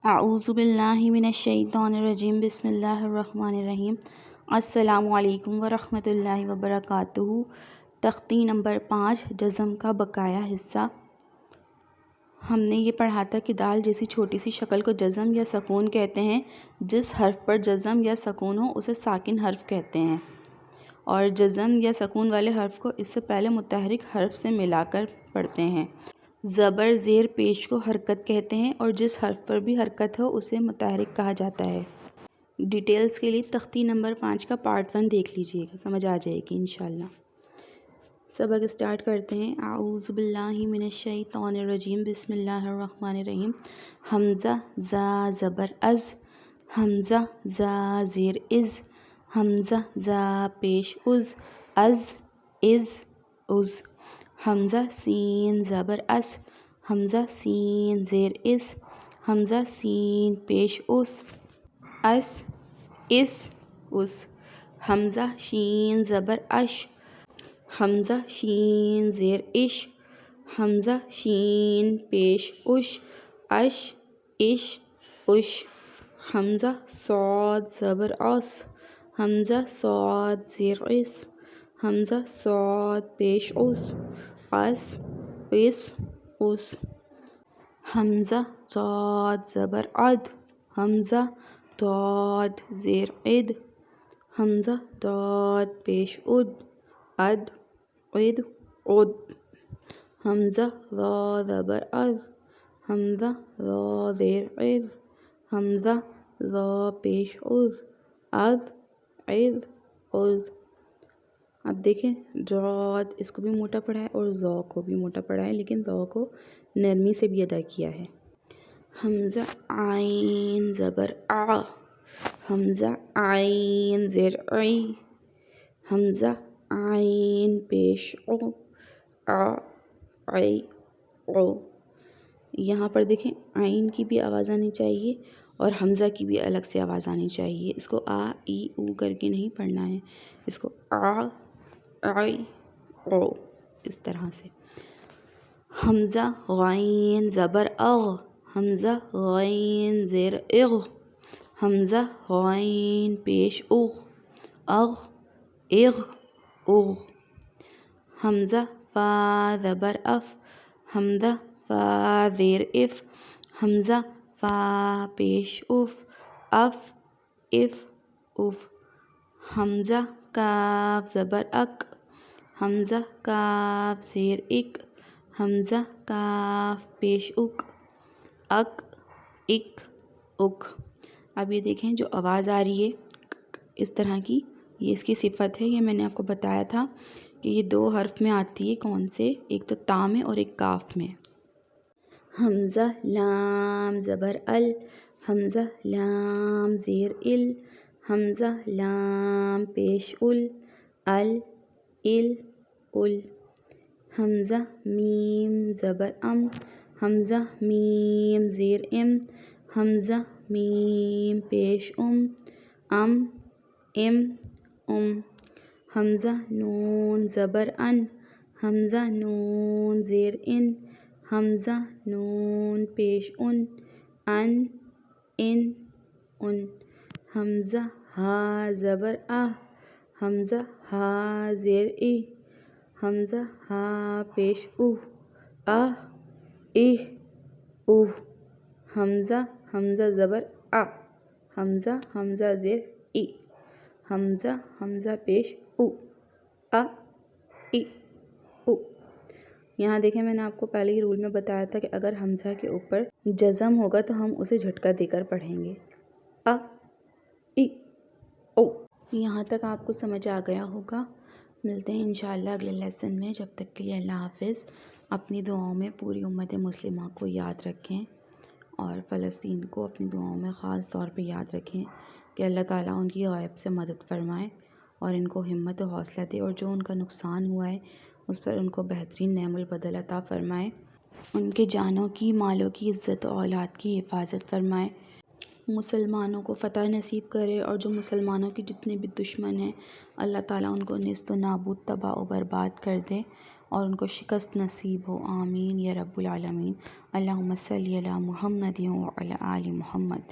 اعوذ باللہ من الشیطان الرجیم بسم اللہ الرحمن الرحیم۔ السلام علیکم ورحمۃ اللہ وبرکاتہ۔ تختی نمبر 5 جزم کا بقایا حصہ۔ ہم نے یہ پڑھا تھا کہ دال جیسی چھوٹی سی شکل کو جزم یا سکون کہتے ہیں۔ جس حرف پر جزم یا سکون ہو اسے ساکن حرف کہتے ہیں، اور جزم یا سکون والے حرف کو اس سے پہلے متحرک حرف سے ملا کر پڑھتے ہیں۔ زبر زیر پیش کو حرکت کہتے ہیں، اور جس حرف پر بھی حرکت ہو اسے متحرک کہا جاتا ہے۔ ڈیٹیلز کے لیے تختی نمبر 5 کا پارٹ 1 دیکھ لیجئے گا، سمجھ آ جائے گی انشاءاللہ۔ سبق اسٹارٹ کرتے ہیں۔ اعوذ باللہ من الشیطان الرجیم بسم اللہ الرحمن الرحیم۔ حمزہ زا زبر از، حمزہ زا زیر از، حمزہ زا پیش از حمزہ سین زبر اس، حمزہ سین زیر اس، حمزہ سین پیش اس حمزہ شین زبر اش، حمزہ شین زیر اش، حمزہ شین پیش اش حمزہ صاد زبر اس، حمزہ صاد زیر اس، حمزہ صاد پیش حمزہ ضاد زبر عد، حمزہ ضاد زیر عد، حمزہ ضاد پیش عد حمزہ ضا زبر از، حمزہ ضا زیر عز، حمزہ ضا پیش عز اب دیکھیں ضاد اس کو بھی موٹا پڑھا ہے اور ضا کو بھی موٹا پڑھا ہے، لیکن ضا کو نرمی سے بھی ادا کیا ہے۔ حمزہ عین زبر آ، حمزہ عین زیر عی، حمزہ عین پیش عو یہاں پر دیکھیں عین کی بھی آواز آنی چاہیے اور حمزہ کی بھی الگ سے آواز آنی چاہیے۔ اس کو آ ای او کر کے نہیں پڑھنا ہے، اس کو او اس طرح سے۔ حمزہ غین زبر اغ، حمزہ غین زیر اغ، حمزہ غین پیش اغ حمزہ فا زبر اف، حمزہ فا زیر اف، حمزہ فا پیش اف حمزہ کاف زبر اک، حمزہ کاف زیر اک، حمزہ کاف پیش اک اب یہ دیکھیں جو آواز آ رہی ہے اس طرح کی، یہ اس کی صفت ہے۔ یہ میں نے آپ کو بتایا تھا کہ یہ 2 حرف میں آتی ہے، کون سے؟ ایک تو تا میں اور ایک کاف میں۔ حمزہ لام زبر ال، حمزہ لام زیر ال، حمزہ لام پیش ال حمزہ میم زبر ام، حمزہ میم زیر ام، حمزہ میم پیش ام حمزہ نون زبر ان، حمزہ نون زیر ان، حمزہ نون پیش ان حمزہ ہا زبر اہ، حمزہ ہا زیر ای، حمزہ ہا پیش حمزہ زبر آ، حمزہ زیر ای، حمزہ پیش یہاں دیکھیں میں نے آپ کو پہلے ہی رول میں بتایا تھا کہ اگر حمزہ کے اوپر جزم ہوگا تو ہم اسے جھٹکا دے کر پڑھیں گے۔ یہاں تک آپ کو سمجھ آ گیا ہوگا۔ ملتے ہیں انشاءاللہ اگلے لیسن میں، جب تک کے لیے اللہ حافظ۔ اپنی دعاؤں میں پوری امت مسلمہ کو یاد رکھیں، اور فلسطین کو اپنی دعاؤں میں خاص طور پہ یاد رکھیں کہ اللہ تعالیٰ ان کی غیب سے مدد فرمائے اور ان کو ہمت و حوصلہ دے، اور جو ان کا نقصان ہوا ہے اس پر ان کو بہترین نعم البدل عطا فرمائے، ان کے جانوں کی، مالوں کی، عزت و اولاد کی حفاظت فرمائے، مسلمانوں کو فتح نصیب کرے، اور جو مسلمانوں کے جتنے بھی دشمن ہیں اللہ تعالیٰ ان کو نیست و نابود، تباہ و برباد کر دے، اور ان کو شکست نصیب ہو، آمین یا رب العالمین۔ اللہم صلی علی محمد و علی آل محمد۔